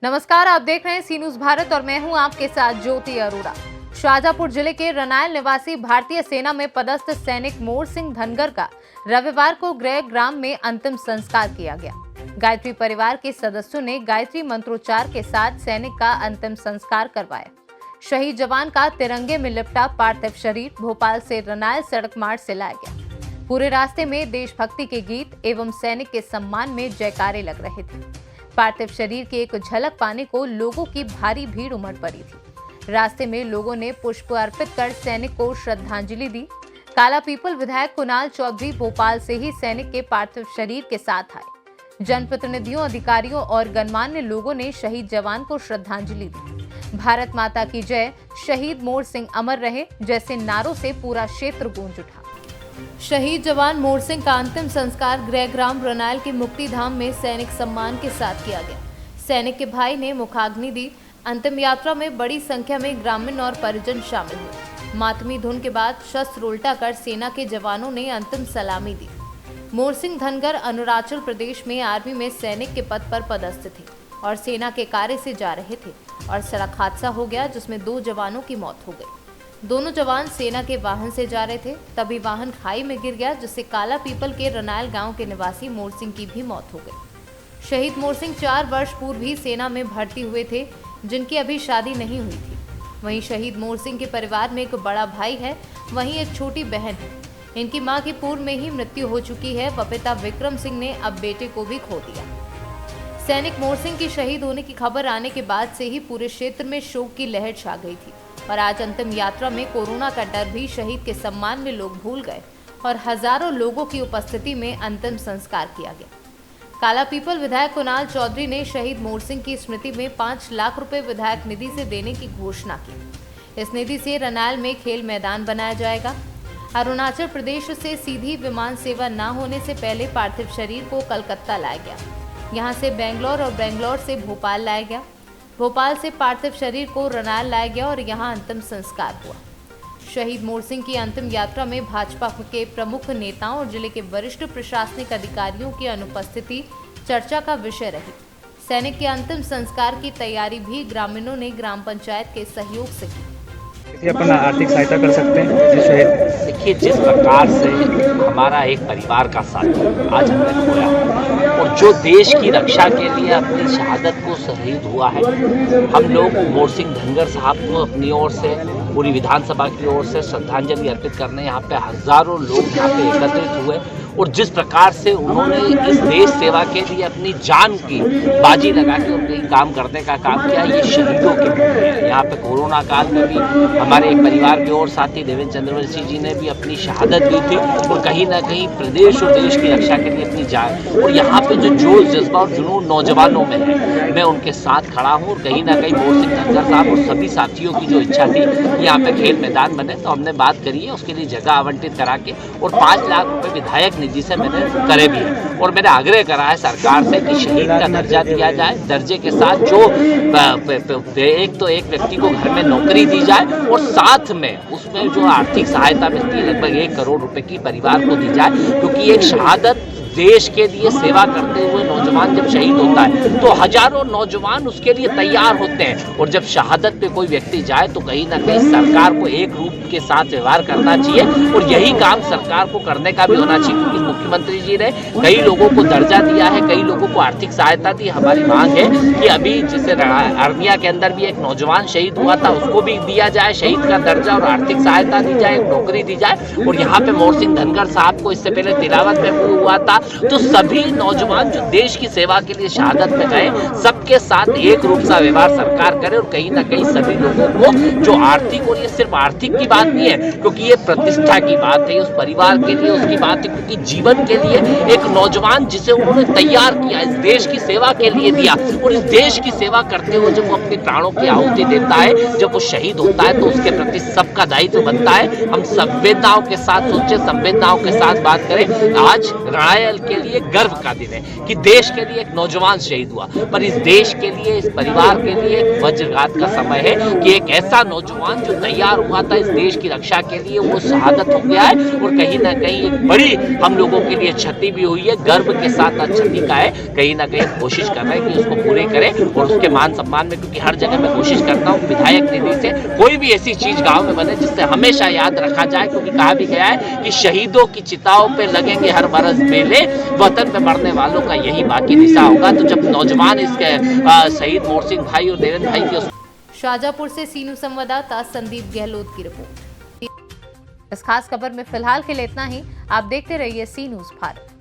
नमस्कार, आप देख रहे हैं सी न्यूज भारत और मैं हूं आपके साथ ज्योति अरोड़ा। शाहजहांपुर जिले के रनायल निवासी भारतीय सेना में पदस्थ सैनिक मोर सिंह धनगर का रविवार को गृह ग्राम में अंतिम संस्कार किया गया। गायत्री परिवार के सदस्यों ने गायत्री मंत्रोच्चार के साथ सैनिक का अंतिम संस्कार करवाया। शहीद जवान का तिरंगे में लिपटा पार्थिव शरीर भोपाल से रनायल सड़क मार्ग से लाया गया। पूरे रास्ते में देशभक्ति के गीत एवं सैनिक के सम्मान में जयकारे लग रहे थे। पार्थिव शरीर की एक झलक पाने को लोगों की भारी भीड़ उमड़ पड़ी थी। रास्ते में लोगों ने पुष्प अर्पित कर सैनिक को श्रद्धांजलि दी। काला पीपल विधायक कुणाल चौधरी भोपाल से ही सैनिक के पार्थिव शरीर के साथ आए। जनप्रतिनिधियों, अधिकारियों और गणमान्य लोगों ने शहीद जवान को श्रद्धांजलि दी। भारत माता की जय, शहीद मोर सिंह अमर रहे जैसे नारों से पूरा क्षेत्र गूंज उठा। शहीद जवान मोर सिंह का अंतिम संस्कार गृहग्राम रनायल के मुक्ति धाम में सैनिक सम्मान के साथ किया गया। सैनिक के भाई ने मुखाग्नि दी। अंतिम यात्रा में बड़ी संख्या में ग्रामीण और परिजन शामिल हुए। मातमी धुन के बाद शस्त्र उल्टा कर सेना के जवानों ने अंतिम सलामी दी। मोर सिंह धनगर अरुणाचल प्रदेश में आर्मी में सैनिक के पद पर पदस्थ थे और सेना के कार्य से जा रहे थे और सड़क हादसा हो गया जिसमें 2 जवानों की मौत हो गई। दोनों जवान सेना के वाहन से जा रहे थे, तभी वाहन खाई में गिर गया जिससे काला पीपल के रनायल गांव के निवासी मोर सिंह की भी मौत हो गई। शहीद मोर सिंह 4 वर्ष पूर्व ही सेना में भर्ती हुए थे, जिनकी अभी शादी नहीं हुई थी। वहीं शहीद मोर सिंह के परिवार में एक बड़ा भाई है, वहीं एक छोटी बहन है। इनकी मां की पूर्व में ही मृत्यु हो चुकी है व पिता विक्रम सिंह ने अब बेटे को भी खो दिया। सैनिक मोर सिंह की शहीद होने की खबर आने के बाद से ही पूरे क्षेत्र में शोक की लहर छा गई थी और आज अंतिम यात्रा में कोरोना का डर भी शहीद के सम्मान में लोग भूल गए और हजारों लोगों की उपस्थिति में अंतिम संस्कार किया गया। काला पीपल विधायक कुणाल चौधरी ने शहीद मोर सिंह की स्मृति में 5 लाख रुपए विधायक निधि से देने की घोषणा की। इस निधि से रनायल में खेल मैदान बनाया जाएगा। अरुणाचल प्रदेश से सीधी विमान सेवा न होने से पहले पार्थिव शरीर को कलकत्ता लाया गया। यहाँ से बेंगलोर और बेंगलोर से भोपाल लाया गया। भोपाल से पार्थिव शरीर को रनायल लाया गया और यहां अंतिम संस्कार हुआ। शहीद मोर सिंह की अंतिम यात्रा में भाजपा के प्रमुख नेताओं और जिले के वरिष्ठ प्रशासनिक अधिकारियों की अनुपस्थिति चर्चा का विषय रही। सैनिक के अंतिम संस्कार की तैयारी भी ग्रामीणों ने ग्राम पंचायत के सहयोग से की। अपन आर्थिक सहायता कर सकते हैं। देखिए, जिस प्रकार से हमारा एक परिवार का साथी आज हमने खोया और जो देश की रक्षा के लिए अपनी शहादत को शहीद हुआ है, हम लोग मोर सिंह धनगर साहब को अपनी ओर से, पूरी विधानसभा की ओर से श्रद्धांजलि अर्पित करने यहाँ पे हजारों लोग यहाँ पे एकत्रित हुए और जिस प्रकार से उन्होंने इस देश सेवा के लिए अपनी जान की बाजी लगा के उनके काम करने का काम किया, ये शहीदों के पुण्य है। यहाँ पे कोरोना काल में भी हमारे एक परिवार के और साथी देवेंद्र चंद्रवंशी जी ने भी अपनी शहादत दी थी और कहीं ना कहीं प्रदेश और देश की रक्षा के लिए अपनी जान, और यहाँ पे जो जोश, जज्बा और जुनून नौजवानों में है, मैं उनके साथ खड़ा हूँ। और कहीं ना कहीं मोर सिंह धनगर साहब और सभी साथियों की जो इच्छा थी यहाँ पे खेल मैदान बने, तो हमने बात करी है उसके लिए जगह आवंटित करा के और 5 लाख रुपए विधायक निधि से मैंने करे भी है। और मैंने आग्रह करा है सरकार से कि शहीद का दर्जा दिया जाए, दर्जे के साथ जो एक व्यक्ति को घर में नौकरी दी जाए और साथ में उसमें जो आर्थिक सहायता मिलती है लगभग 1 करोड़ रुपए की परिवार को दी जाए, क्योंकि एक शहादत देश के लिए सेवा करते हुए नौजवान जब शहीद होता है तो हजारों नौजवान उसके लिए तैयार होते हैं, और जब शहादत पे कोई व्यक्ति जाए तो कहीं ना कहीं सरकार को एक रूप के साथ व्यवहार करना चाहिए और यही काम सरकार को करने का भी होना चाहिए, क्योंकि मुख्यमंत्री जी ने कई लोगों को दर्जा दिया है, कई लोगों को आर्थिक सहायता दी। हमारी मांग है कि अभी जैसे अरनिया के अंदर भी एक नौजवान शहीद हुआ था, उसको भी दिया जाए शहीद का दर्जा और आर्थिक सहायता दी जाए, नौकरी दी जाए। और यहाँ पे मोर सिंह धनगर साहब को इससे पहले तिलावत में हुआ था, तो सभी नौजवान जो देश की सेवा के लिए शहादत में गए, सबके साथ एक रूप सा व्यवहार सरकार करे और कहीं ना कहीं सभी लोगों को जो आर्थिक, और ये सिर्फ आर्थिक की बात नहीं है क्योंकि ये प्रतिष्ठा की बात है, उस परिवार के लिए उसकी बात है, क्योंकि जीवन के लिए एक नौजवान जिसे उन्होंने तैयार किया, इस देश की सेवा के लिए दिया, और इस देश की सेवा करते हुए जब वो अपने प्राणों की आहुति देता है, जब वो शहीद होता है, तो उसके प्रति सबका दायित्व बनता है। हम संवेदनाओं के साथ सोचे, संवेदनाओं के साथ बात करें। आज रनायल के लिए गर्व का दिन है कि देश के लिए एक नौजवान शहीद हुआ, पर इस देश के लिए, इस परिवार के लिए एक वज्रघात का समय है कि एक ऐसा नौजवान जो तैयार हुआ था इस देश देश की रक्षा के लिए वो शहादत हो गया है और कहीं ना कहीं एक बड़ी हम लोगों के लिए क्षति भी हुई है। गर्व के साथ क्षति का है, कहीं ना कहीं कोशिश कर रहे हैं कि उसको पूरे करें और उसके मान सम्मान में, क्योंकि हर जगह मैं कोशिश करता हूँ विधायक निधि से कोई भी ऐसी चीज गांव में बने जिससे हमेशा याद रखा जाए, क्योंकि कहा भी गया है कि शहीदों की चिताओं पे लगेंगे हर बरस मेले, वतन पे मरने वालों का यही बाकी निशा होगा। तो जब नौजवान इसके शहीद मोहसिन भाई और देवेंद्र भाई के शाहजहाँपुर से सीनू संवाददाता संदीप गहलोत की रिपोर्ट। इस खास खबर में फिलहाल के लिए इतना ही। आप देखते रहिए सी न्यूज़ भारत।